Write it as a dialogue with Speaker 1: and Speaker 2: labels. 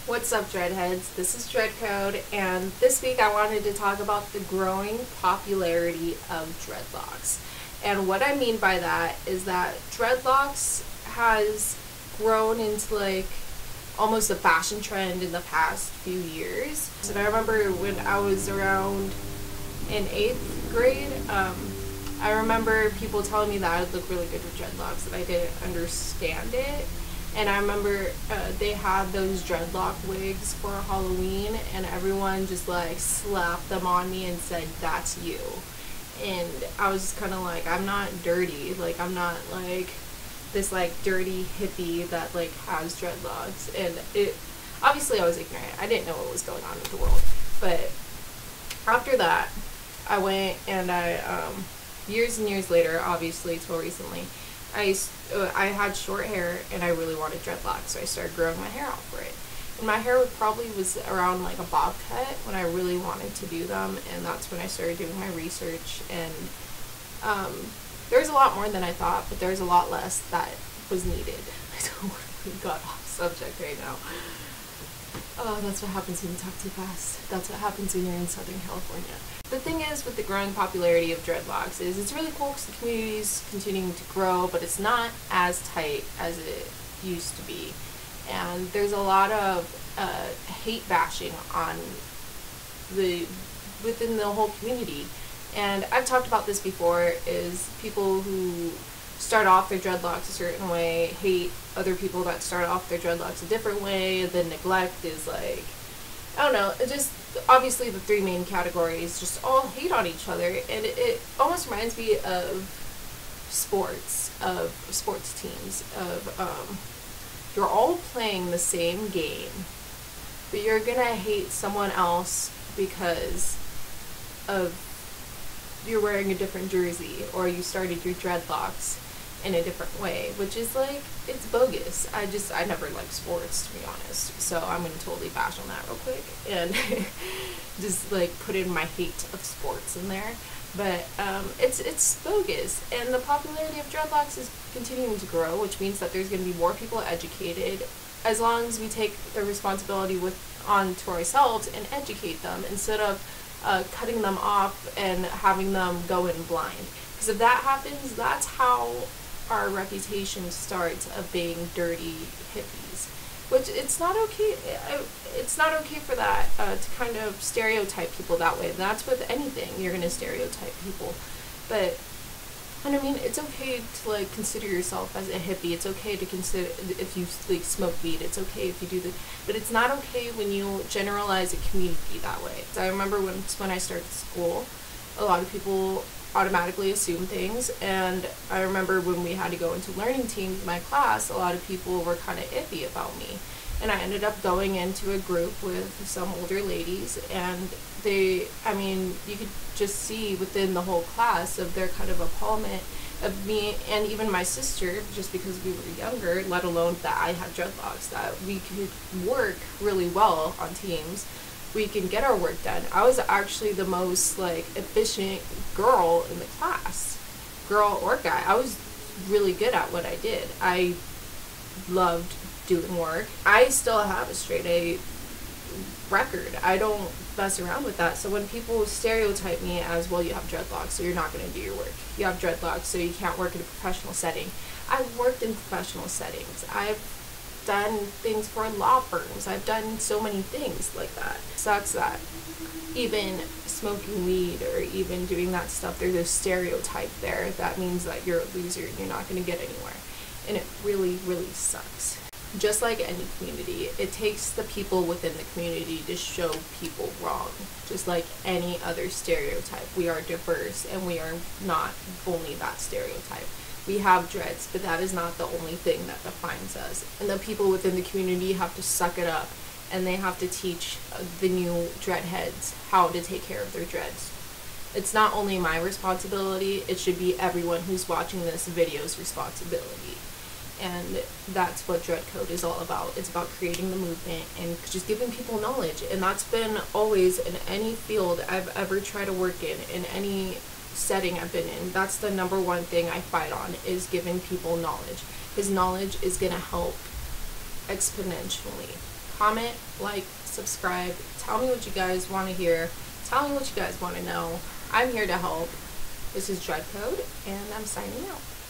Speaker 1: What's up, Dreadheads? This is DreadCode, and this week I wanted to talk about the growing popularity of dreadlocks. And what I mean by that is that dreadlocks has grown into like almost a fashion trend in the past few years. And I remember when I was around in 8th grade, I remember people telling me that I would look really good with dreadlocks, and I didn't understand it. And I remember they had those dreadlock wigs for Halloween, and everyone just like slapped them on me and said, "That's you." And I was just kind of like, I'm not dirty. Like, I'm not like this like dirty hippie that like has dreadlocks. And it obviously I was ignorant. I didn't know what was going on with the world. But after that, I went and I years and years later, obviously till recently, I had short hair and I really wanted dreadlocks, so I started growing my hair out for it. And my hair probably was around like a bob cut when I really wanted to do them, and that's when I started doing my research. And there's a lot more than I thought, but there's a lot less that was needed. I totally got off subject right now. Oh, that's what happens when you talk too fast. That's what happens when you're in Southern California. The thing is with the growing popularity of dreadlocks is it's really cool because the community is continuing to grow, but it's not as tight as it used to be. And there's a lot of hate bashing on within the whole community. And I've talked about this before, is people who start off their dreadlocks a certain way hate other people that start off their dreadlocks a different way. The neglect is like, I don't know, it just obviously the three main categories just all hate on each other, and it almost reminds me of sports teams of you're all playing the same game, but you're gonna hate someone else because of you're wearing a different jersey or you started your dreadlocks in a different way, which is like, it's bogus. I never liked sports, to be honest, so I'm gonna totally bash on that real quick and just like put in my hate of sports in there. But it's bogus, and the popularity of dreadlocks is continuing to grow, which means that there's gonna be more people educated as long as we take the responsibility onto ourselves and educate them instead of cutting them off and having them go in blind. Because if that happens, that's how our reputation starts of being dirty hippies, which it's not okay. It's not okay for that to kind of stereotype people that way. That's with anything, you're gonna stereotype people. But and I mean, it's okay to like consider yourself as a hippie. It's okay to consider if you like smoke weed. It's okay if you do this, but it's not okay when you generalize a community that way. So I remember when I started school, a lot of people automatically assume things, and I remember when we had to go into learning teams in my class, a lot of people were kind of iffy about me, and I ended up going into a group with some older ladies, and I mean, you could just see within the whole class of their kind of appallment of me and even my sister, just because we were younger, let alone that I had dreadlocks, that we could work really well on teams. We can get our work done. I was actually the most like efficient girl in the class, girl or guy. I was really good at what I did. I loved doing work. I still have a straight A record. I don't mess around with that. So when people stereotype me as, well, you have dreadlocks, so you're not going to do your work. You have dreadlocks, so you can't work in a professional setting. I've worked in professional settings. I've done things for law firms. I've done so many things like that. It sucks that even smoking weed or even doing that stuff, there's a stereotype there that means that you're a loser and you're not going to get anywhere. And it really, really sucks. Just like any community, it takes the people within the community to show people wrong. Just like any other stereotype, we are diverse and we are not only that stereotype. We have dreads, but that is not the only thing that defines us. And the people within the community have to suck it up, and they have to teach the new dreadheads how to take care of their dreads. It's not only my responsibility, it should be everyone who's watching this video's responsibility. And that's what DreadCode is all about. It's about creating the movement and just giving people knowledge. And that's been always in any field I've ever tried to work in any setting I've been in. That's the number one thing I fight on, is giving people knowledge. Because knowledge is going to help exponentially. comment, like, subscribe. Tell me what you guys want to hear. Tell me what you guys want to know. I'm here to help. This is DreadCode, and I'm signing out.